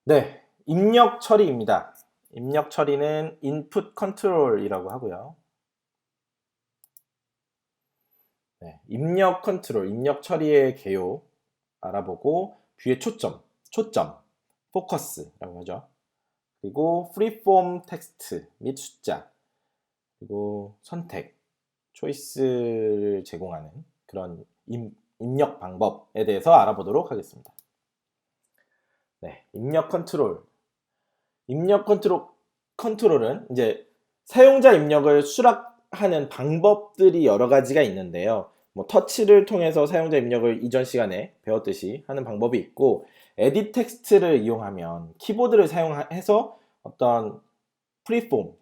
네, 입력 처리입니다. 입력 처리는 input control이라고 하고요. 네, 입력 컨트롤, 입력 처리의 개요 알아보고 뷰의 초점, 포커스라고 하죠. 그리고 freeform 텍스트 및 숫자, 그리고 선택, 초이스를 제공하는 그런 입력 방법에 대해서 알아보도록 하겠습니다. 네, 입력 컨트롤은 이제 사용자 입력을 수락하는 방법들이 여러 가지가 있는데요. 뭐 터치를 통해서 사용자 입력을 이전 시간에 배웠듯이 하는 방법이 있고, 에딧 텍스트를 이용하면 키보드를 사용해서 어떤 프리폼,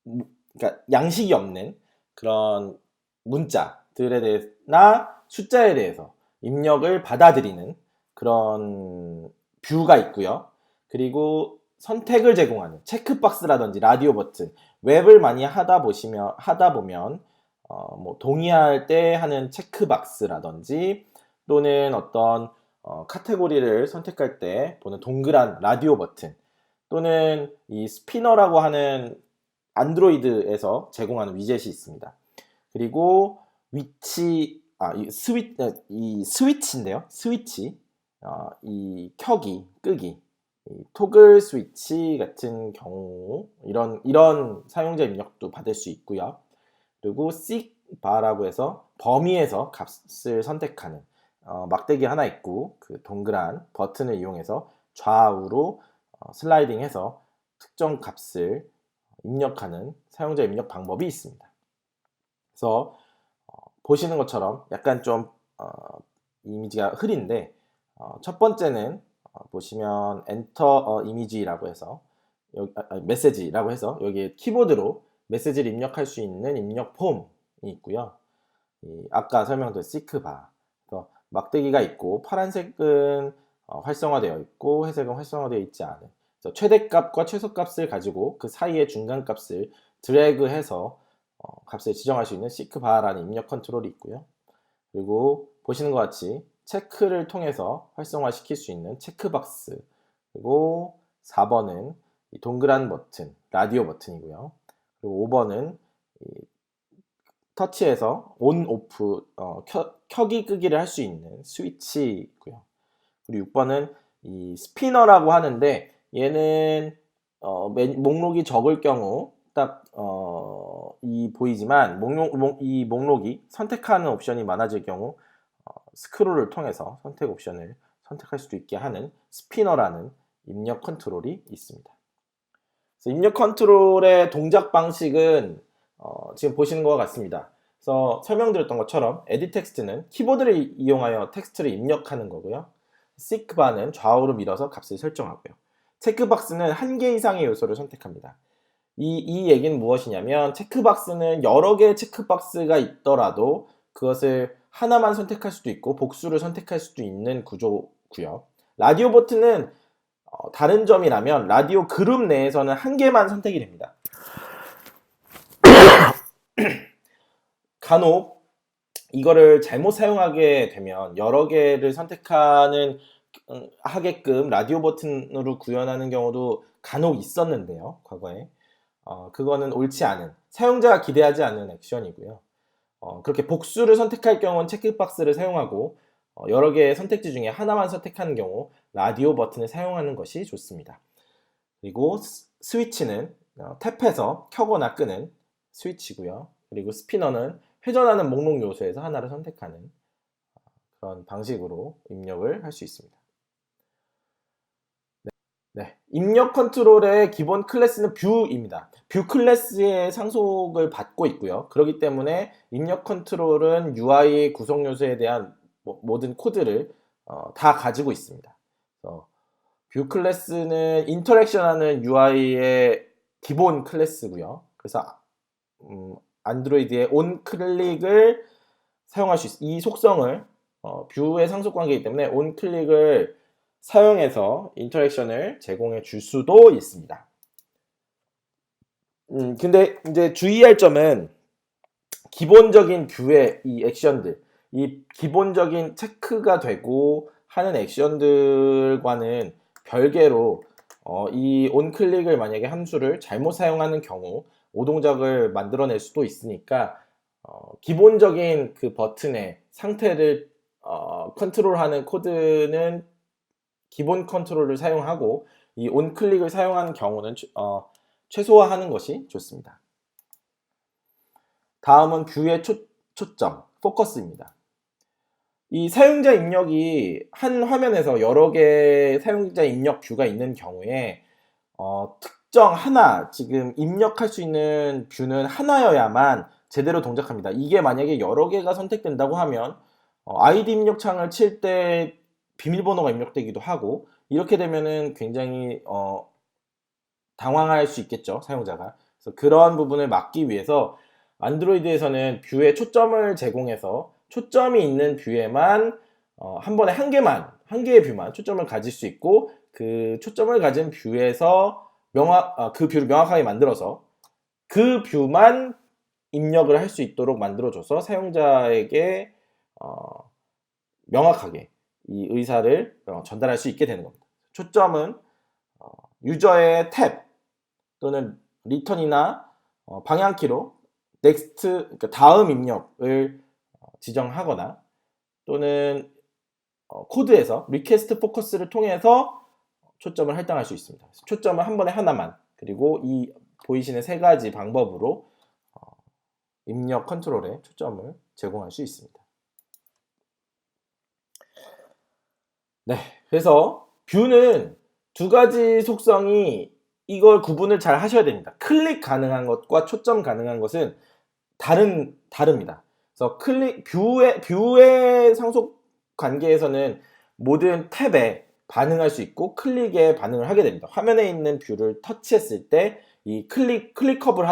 그러니까 양식이 없는 그런 문자들에 대해서나 숫자에 대해서 입력을 받아들이는 그런 뷰가 있고요. 그리고 선택을 제공하는 체크박스라든지 라디오 버튼, 웹을 많이 하다 보면 뭐 동의할 때 하는 체크박스라든지 또는 어떤 카테고리를 선택할 때 보는 동그란 라디오 버튼, 또는 이 스피너라고 하는 안드로이드에서 제공하는 위젯이 있습니다. 그리고 이 스위치인데요. 이 켜기, 끄기, 이 토글 스위치 같은 경우 이런 사용자 입력도 받을 수 있고요. 그리고 씩바라고 해서 범위에서 값을 선택하는 막대기 하나 있고 그 동그란 버튼을 이용해서 좌우로 슬라이딩해서 특정 값을 입력하는 사용자 입력 방법이 있습니다. 그래서 보시는 것처럼 약간 좀 이미지가 흐린데, 첫 번째는 보시면 엔터 이미지라고 해서 메시지라고 해서 여기에 키보드로 메시지를 입력할 수 있는 입력 폼이 있고요. 아까 설명드린 시크바, 막대기가 있고 파란색은 활성화되어 있고 회색은 활성화되어 있지 않은, 최대값과 최소값을 가지고 그 사이의 중간값을 드래그해서 값을 지정할 수 있는 시크바라는 입력 컨트롤이 있고요. 그리고 보시는 것 같이 체크를 통해서 활성화시킬 수 있는 체크박스, 그리고 4번은 동그란 버튼, 라디오 버튼이고요. 그리고 5번은 터치해서 온, 오프, 켜기, 끄기를 할 수 있는 스위치고요. 그리고 6번은 이 스피너라고 하는데, 얘는 목록이 적을 경우 딱 보이지만 이 목록이 선택하는 옵션이 많아질 경우 스크롤을 통해서 선택 옵션을 선택할 수도 있게 하는 스피너라는 입력 컨트롤이 있습니다. 그래서 입력 컨트롤의 동작 방식은 지금 보시는 것과 같습니다. 그래서 설명드렸던 것처럼 에딧 텍스트는 키보드를 이용하여 텍스트를 입력하는 거고요. 시크바는 좌우로 밀어서 값을 설정하고요. 체크박스는 한 개 이상의 요소를 선택합니다. 이 얘기는 무엇이냐면, 체크박스는 여러 개의 체크박스가 있더라도 그것을 하나만 선택할 수도 있고 복수를 선택할 수도 있는 구조고요. 라디오 버튼은 다른 점이라면 라디오 그룹 내에서는 한 개만 선택이 됩니다. 간혹 이거를 잘못 사용하게 되면 여러 개를 선택하는 하게끔 라디오 버튼으로 구현하는 경우도 간혹 있었는데요, 과거에. 그거는 옳지 않은, 사용자가 기대하지 않는 액션이고요. 그렇게 복수를 선택할 경우는 체크박스를 사용하고 여러 개의 선택지 중에 하나만 선택하는 경우 라디오 버튼을 사용하는 것이 좋습니다. 그리고 스위치는 탭해서 켜거나 끄는 스위치고요. 그리고 스피너는 회전하는 목록 요소에서 하나를 선택하는 그런 방식으로 입력을 할 수 있습니다. 네, 입력 컨트롤의 기본 클래스는 뷰입니다. 뷰 클래스의 상속을 받고 있고요. 그렇기 때문에 입력 컨트롤은 UI 구성 요소에 대한 모든 코드를 다 가지고 있습니다. 뷰 클래스는 인터랙션하는 UI의 기본 클래스고요. 그래서 안드로이드의 온 클릭을 사용할 수 있습니다. 이 속성을 뷰의 상속 관계이기 때문에 온 클릭을 사용해서 인터랙션을 제공해 줄 수도 있습니다. 근데 이제 주의할 점은 기본적인 뷰의 이 액션들, 이 기본적인 체크가 되고 하는 액션들과는 별개로 이 onClick을 만약에 함수를 잘못 사용하는 경우 오동작을 만들어낼 수도 있으니까 기본적인 그 버튼의 상태를 컨트롤하는 코드는 기본 컨트롤을 사용하고 이 onClick을 사용하는 경우는 최소화하는 것이 좋습니다. 다음은 뷰의 초점, 포커스입니다. 이 사용자 입력이 한 화면에서 여러 개의 사용자 입력 뷰가 있는 경우에 특정 하나, 지금 입력할 수 있는 뷰는 하나여야만 제대로 동작합니다. 이게 만약에 여러 개가 선택된다고 하면 아이디 입력 창을 칠 때 비밀번호가 입력되기도 하고, 이렇게 되면은 굉장히 당황할 수 있겠죠, 사용자가. 그래서 그러한 부분을 막기 위해서 안드로이드에서는 뷰에 초점을 제공해서 초점이 있는 뷰에만 한 번에 한 개의 뷰만 초점을 가질 수 있고, 그 초점을 가진 뷰에서 그 뷰를 명확하게 만들어서 그 뷰만 입력을 할 수 있도록 만들어줘서 사용자에게 명확하게 이 의사를 전달할 수 있게 되는 겁니다. 초점은 유저의 탭 또는 리턴이나 방향키로 넥스트, 그러니까 다음 입력을 지정하거나, 또는 코드에서 리퀘스트 포커스를 통해서 초점을 할당할 수 있습니다. 초점은 한 번에 하나만, 그리고 이 보이시는 세 가지 방법으로 입력 컨트롤에 초점을 제공할 수 있습니다. 네, 그래서 뷰는 두 가지 속성이, 이걸 구분을 잘 하셔야 됩니다. 클릭 가능한 것과 초점 가능한 것은 다릅니다. 그래서 뷰의 상속 관계에서는 모든 탭에 반응할 수 있고 클릭에 반응을 하게 됩니다. 화면에 있는 뷰를 터치했을 때 이 클릭업을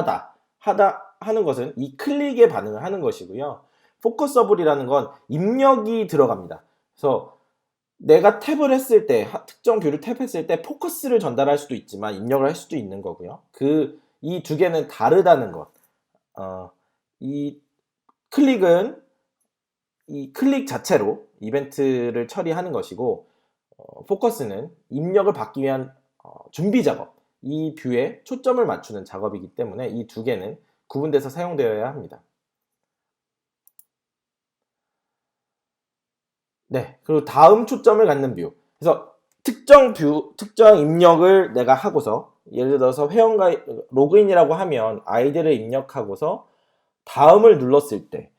하는 것은 이 클릭에 반응을 하는 것이고요. 포커서블이라는 건 입력이 들어갑니다. 그래서 내가 탭을 했을 때, 특정 뷰를 탭했을 때 포커스를 전달할 수도 있지만 입력을 할 수도 있는 거고요. 이 두 개는 다르다는 것. 이 클릭은 이 클릭 자체로 이벤트를 처리하는 것이고, 포커스는 입력을 받기 위한 준비 작업, 이 뷰에 초점을 맞추는 작업이기 때문에 이 두 개는 구분돼서 사용되어야 합니다. 네, 그리고 다음 초점을 갖는 뷰. 그래서 특정 입력을 내가 하고서, 예를 들어서 회원가입, 로그인이라고 하면 아이디를 입력하고서 다음을 눌렀을 때,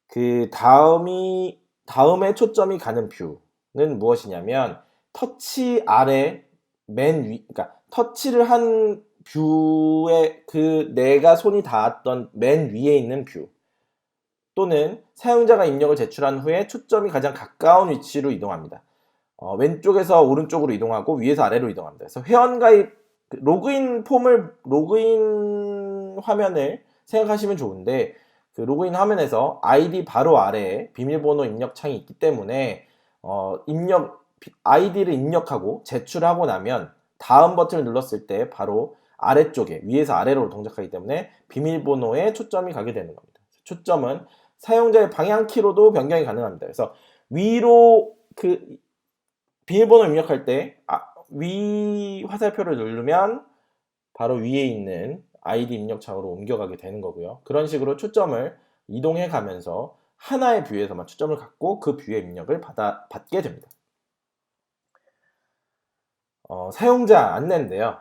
그 다음에 초점이 가는 뷰는 무엇이냐면, 터치 아래 맨 위, 그러니까 터치를 한 뷰에 내가 손이 닿았던 맨 위에 있는 뷰, 또는 사용자가 입력을 제출한 후에 초점이 가장 가까운 위치로 이동합니다. 왼쪽에서 오른쪽으로 이동하고 위에서 아래로 이동합니다. 그래서 회원가입 로그인 화면을 생각하시면 좋은데, 그 로그인 화면에서 아이디 바로 아래에 비밀번호 입력 창이 있기 때문에 아이디를 입력하고 제출하고 나면 다음 버튼을 눌렀을 때 바로 아래쪽에, 위에서 아래로 동작하기 때문에 비밀번호에 초점이 가게 되는 겁니다. 초점은 사용자의 방향키로도 변경이 가능합니다. 그래서 위로 비밀번호 입력할 때 위 화살표를 누르면 바로 위에 있는 아이디 입력창으로 옮겨가게 되는 거고요. 그런 식으로 초점을 이동해 가면서 하나의 뷰에서만 초점을 갖고 그 뷰의 입력을 받게 됩니다. 사용자 안내인데요.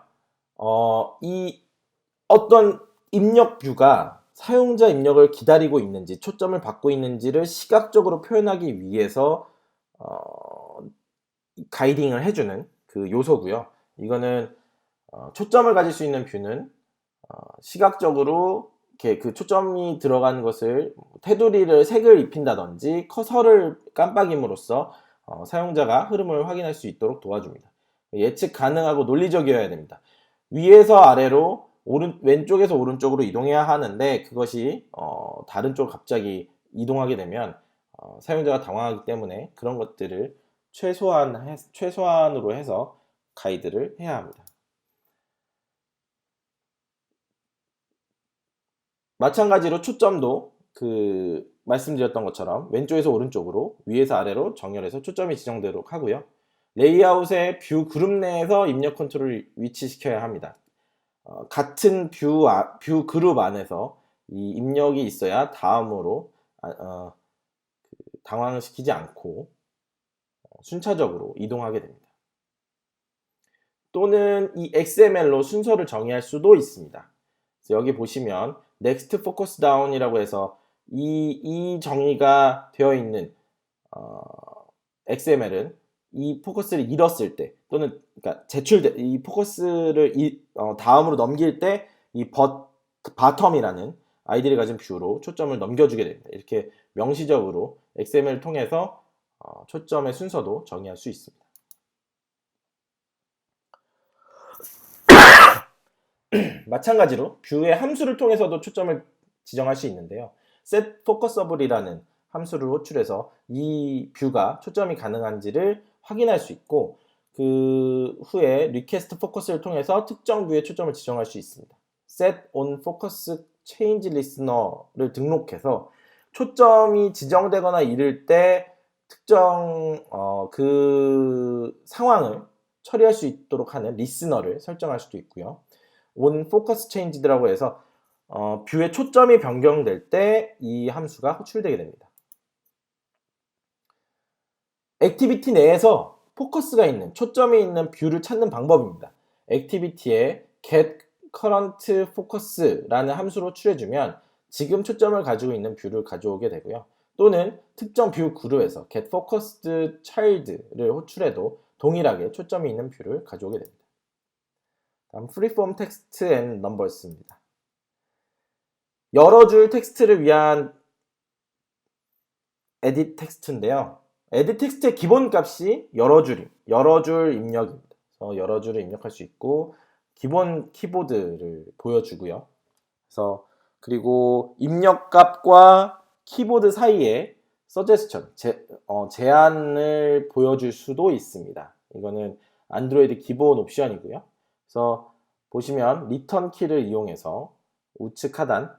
이 어떤 입력 뷰가 사용자 입력을 기다리고 있는지, 초점을 받고 있는지를 시각적으로 표현하기 위해서 가이딩을 해주는 그 요소고요. 이거는 초점을 가질 수 있는 뷰는 시각적으로 이렇게 그 초점이 들어간 것을 테두리를 색을 입힌다든지 커서를 깜빡임으로써 사용자가 흐름을 확인할 수 있도록 도와줍니다. 예측 가능하고 논리적이어야 됩니다. 위에서 아래로 왼쪽에서 오른쪽으로 이동해야 하는데, 그것이 다른 쪽으로 갑자기 이동하게 되면 사용자가 당황하기 때문에 그런 것들을 최소한으로 해서 가이드를 해야 합니다. 마찬가지로 초점도 말씀드렸던 것처럼 왼쪽에서 오른쪽으로, 위에서 아래로 정렬해서 초점이 지정되도록 하고요. 레이아웃의 뷰 그룹 내에서 입력 컨트롤을 위치시켜야 합니다. 같은 뷰 그룹 안에서 이 입력이 있어야 다음으로 당황시키지 않고 순차적으로 이동하게 됩니다. 또는 이 XML로 순서를 정의할 수도 있습니다. 여기 보시면 Next Focus Down이라고 해서 이 정의가 되어 있는 XML은 이 포커스를 잃었을 때 또는 그러니까 이 포커스를 다음으로 넘길 때 이 바텀이라는 아이디를 가진 뷰로 초점을 넘겨주게 됩니다. 이렇게 명시적으로 XML을 통해서 초점의 순서도 정의할 수 있습니다. 마찬가지로 뷰의 함수를 통해서도 초점을 지정할 수 있는데요. setFocusable이라는 함수를 호출해서 이 뷰가 초점이 가능한지를 확인할 수 있고 그 후에 request focus를 통해서 특정 뷰에 초점을 지정할 수 있습니다. set on focus change listener를 등록해서 초점이 지정되거나 잃을 때 특정 그 상황을 처리할 수 있도록 하는 리스너를 설정할 수도 있고요. on focus change라고 해서 뷰의 초점이 변경될 때 이 함수가 호출되게 됩니다. 액티비티 내에서 포커스가 있는 초점이 있는 뷰를 찾는 방법입니다. 액티비티에 get current focus라는 함수로 호출해주면 지금 초점을 가지고 있는 뷰를 가져오게 되고요. 또는 특정 뷰 그룹에서 get focused child를 호출해도 동일하게 초점이 있는 뷰를 가져오게 됩니다. 다음 freeform text and numbers입니다. 여러 줄 텍스트를 위한 edit 텍스트인데요. edit 텍스트의 기본 값이 여러 줄 입력입니다. 그래서 여러 줄을 입력할 수 있고 기본 키보드를 보여주고요. 그래서 그리고 입력값과 키보드 사이에 suggestion, 제안을 보여줄 수도 있습니다. 이거는 안드로이드 기본 옵션이고요. 그래서 보시면 리턴 키를 이용해서 우측 하단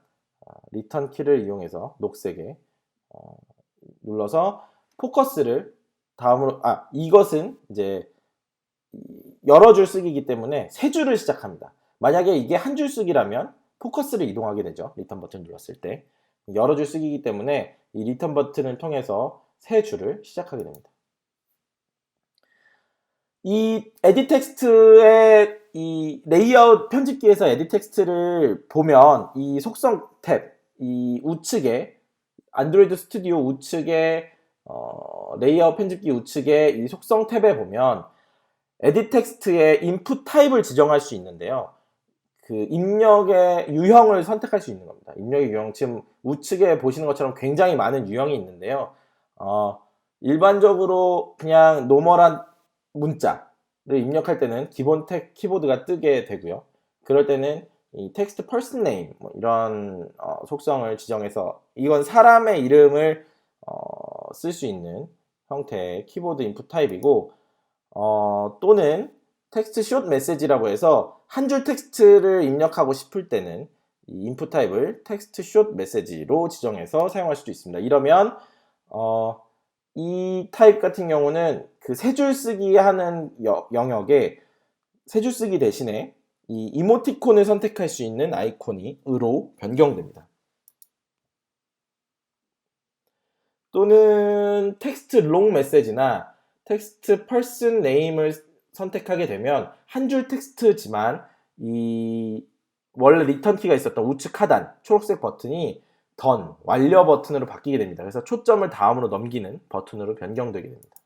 리턴 키를 이용해서 녹색에 눌러서 포커스를 다음으로 이것은 이제 여러 줄 쓰기이기 때문에 세 줄을 시작합니다. 만약에 이게 한 줄 쓰기라면 포커스를 이동하게 되죠. 리턴 버튼 눌렀을 때 여러 줄 쓰기이기 때문에 이 리턴 버튼을 통해서 세 줄을 시작하게 됩니다. 이 에디 텍스트의 이 레이아웃 편집기에서 에디 텍스트를 보면 이 속성 탭, 이 우측에 안드로이드 스튜디오 우측에 레이아웃 편집기 우측에 이 속성 탭에 보면 에디 텍스트의 인풋 타입을 지정할 수 있는데요. 그 입력의 유형을 선택할 수 있는 겁니다. 입력의 유형, 지금 우측에 보시는 것처럼 굉장히 많은 유형이 있는데요. 일반적으로 그냥 노멀한 문자를 입력할 때는 기본 키보드가 뜨게 되고요. 그럴 때는 이 텍스트 퍼슨 네임 이런 속성을 지정해서 이건 사람의 이름을 쓸 수 있는 형태의 키보드 인풋 타입이고 또는 텍스트 숏 메시지라고 해서 한 줄 텍스트를 입력하고 싶을 때는 이 인풋 타입을 텍스트 숏 메시지로 지정해서 사용할 수도 있습니다. 이러면 이 타입 같은 경우는 그 세 줄 쓰기 하는 영역에 세 줄 쓰기 대신에 이 이모티콘을 선택할 수 있는 아이콘이 으로 변경됩니다. 또는 텍스트 롱 메시지나 텍스트 퍼슨 네임을 선택하게 되면 한 줄 텍스트지만 이 원래 리턴 키가 있었던 우측 하단 초록색 버튼이 던 완료 버튼으로 바뀌게 됩니다. 그래서 초점을 다음으로 넘기는 버튼으로 변경되게 됩니다.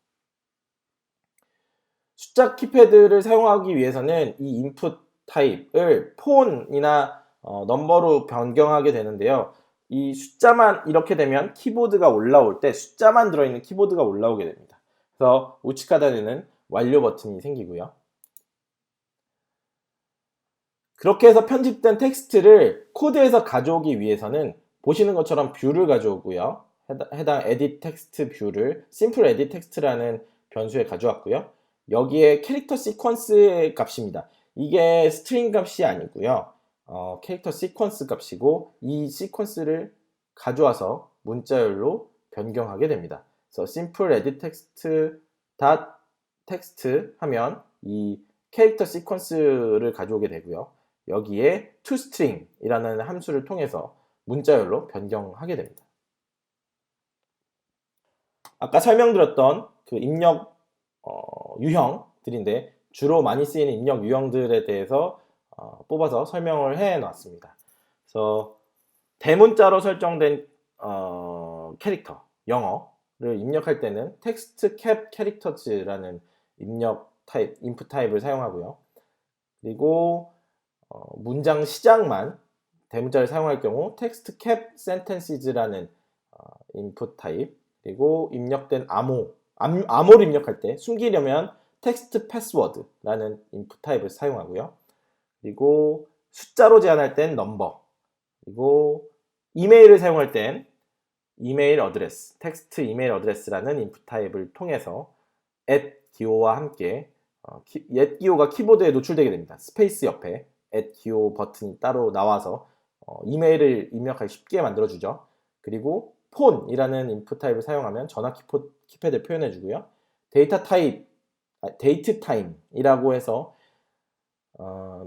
숫자 키패드를 사용하기 위해서는 이 인풋 타입을 폰이나 넘버로 변경하게 되는데요. 이 숫자만 이렇게 되면 키보드가 올라올 때 숫자만 들어있는 키보드가 올라오게 됩니다. 그래서 우측 하단에는 완료 버튼이 생기고요. 그렇게 해서 편집된 텍스트를 코드에서 가져오기 위해서는 보시는 것처럼 뷰를 가져오고요. 해당 에딧 텍스트 뷰를 심플 에딧 텍스트라는 변수에 가져왔고요. 여기에 캐릭터 시퀀스의 값입니다. 이게 스트링 값이 아니고요. 캐릭터 시퀀스 값이고 이 시퀀스를 가져와서 문자열로 변경하게 됩니다. 그래서 simple edit text 텍스트 하면 이 캐릭터 시퀀스를 가져오게 되고요. 여기에 toString이라는 함수를 통해서 문자열로 변경하게 됩니다. 아까 설명드렸던 그 입력 유형들인데 주로 많이 쓰이는 입력 유형들에 대해서 뽑아서 설명을 해 놨습니다. 그래서 대문자로 설정된 캐릭터 영어를 입력할 때는 텍스트 캡 캐릭터즈라는 입력 타입, 인풋 타입을 사용하고요. 그리고 문장 시작만 대문자를 사용할 경우 텍스트 캡 센텐시즈라는 인풋 타입, 그리고 입력된 암호를 입력할 때 숨기려면 텍스트 패스워드라는 인풋 타입을 사용하고요. 그리고 숫자로 제한할 땐 넘버, 그리고 이메일을 사용할 땐 이메일 어드레스, 텍스트 이메일 어드레스라는 인풋 타입을 통해서 @기호와 함께 @기호가 키보드에 노출되게 됩니다. 스페이스 옆에 @기호 버튼이 따로 나와서 이메일을 입력하기 쉽게 만들어주죠. 그리고 폰이라는 인풋 타입을 사용하면 전화 키패드를 표현해주고요. 데이트 타임이라고 해서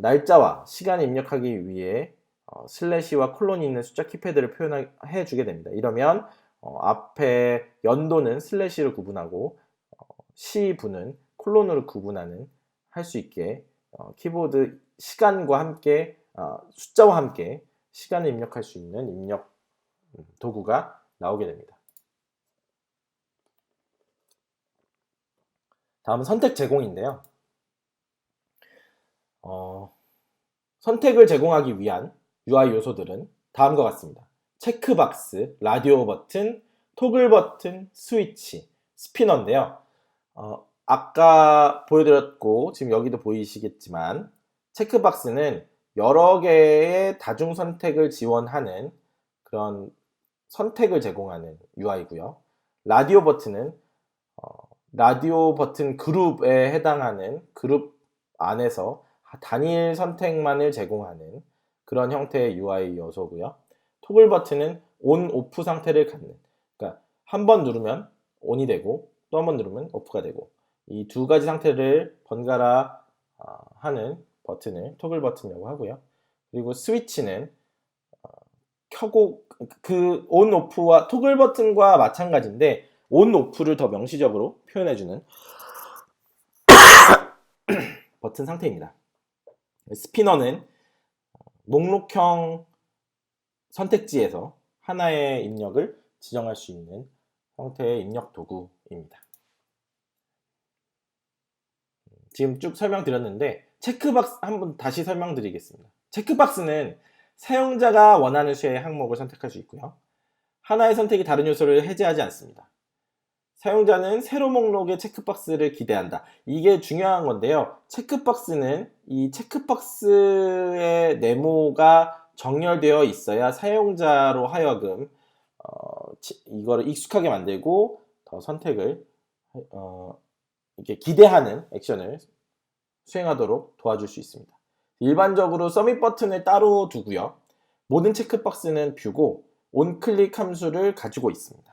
날짜와 시간을 입력하기 위해 슬래시와 콜론이 있는 숫자 키패드를 표현해 주게 됩니다. 이러면 앞에 연도는 슬래시로 구분하고 시분은 콜론으로 구분하는 할 수 있게 키보드 시간과 함께 숫자와 함께 시간을 입력할 수 있는 입력 도구가 나오게 됩니다. 다음은 선택 제공인데요. 선택을 제공하기 위한 UI 요소들은 다음과 같습니다. 체크박스, 라디오 버튼, 토글 버튼, 스위치, 스피너인데요. 아까 보여드렸고 지금 여기도 보이시겠지만 체크박스는 여러 개의 다중 선택을 지원하는 그런 선택을 제공하는 UI고요. 라디오 버튼은 라디오 버튼 그룹에 해당하는 그룹 안에서 단일 선택만을 제공하는 그런 형태의 UI 요소고요. 토글 버튼은 온, 오프 상태를 갖는, 그러니까 한 번 누르면 온이 되고 또 한 번 누르면 오프가 되고 이 두 가지 상태를 번갈아 하는 버튼을 토글 버튼이라고 하고요. 그리고 스위치는 켜고 그 온, 오프와 토글 버튼과 마찬가지인데 온, 오프를 더 명시적으로 표현해주는 버튼 상태입니다. 스피너는 목록형 선택지에서 하나의 입력을 지정할 수 있는 형태의 입력 도구입니다. 지금 쭉 설명드렸는데 체크박스 한번 다시 설명드리겠습니다. 체크박스는 사용자가 원하는 수의 항목을 선택할 수 있고요. 하나의 선택이 다른 요소를 해제하지 않습니다. 사용자는 세로 목록의 체크박스를 기대한다. 이게 중요한 건데요. 체크박스는 이 체크박스의 네모가 정렬되어 있어야 사용자로 하여금 이거를 익숙하게 만들고 더 선택을 이렇게 기대하는 액션을 수행하도록 도와줄 수 있습니다. 일반적으로 서밋 버튼을 따로 두고요. 모든 체크박스는 뷰고 온클릭 함수를 가지고 있습니다.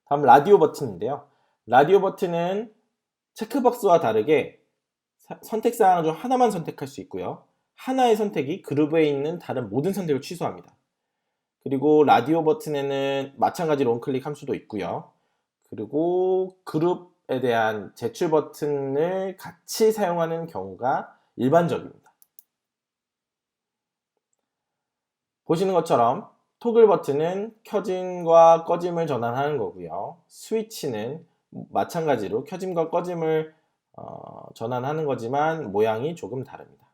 다음 라디오 버튼인데요. 라디오 버튼은 체크박스와 다르게 선택사항 중 하나만 선택할 수 있고요. 하나의 선택이 그룹에 있는 다른 모든 선택을 취소합니다. 그리고 라디오 버튼에는 마찬가지로 온클릭 함수도 있고요. 그리고 그룹에 대한 제출 버튼을 같이 사용하는 경우가 일반적입니다. 보시는 것처럼 토글 버튼은 켜짐과 꺼짐을 전환하는 거고요. 스위치는 마찬가지로 켜짐과 꺼짐을 전환하는 거지만 모양이 조금 다릅니다.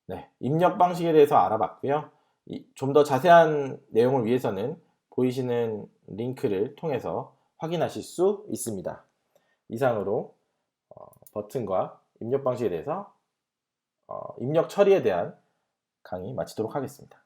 네, 입력 방식에 대해서 알아봤고요. 좀 더 자세한 내용을 위해서는 보이시는 링크를 통해서 확인하실 수 있습니다. 이상으로 버튼과 입력 방식에 대해서 입력 처리에 대한 강의 마치도록 하겠습니다.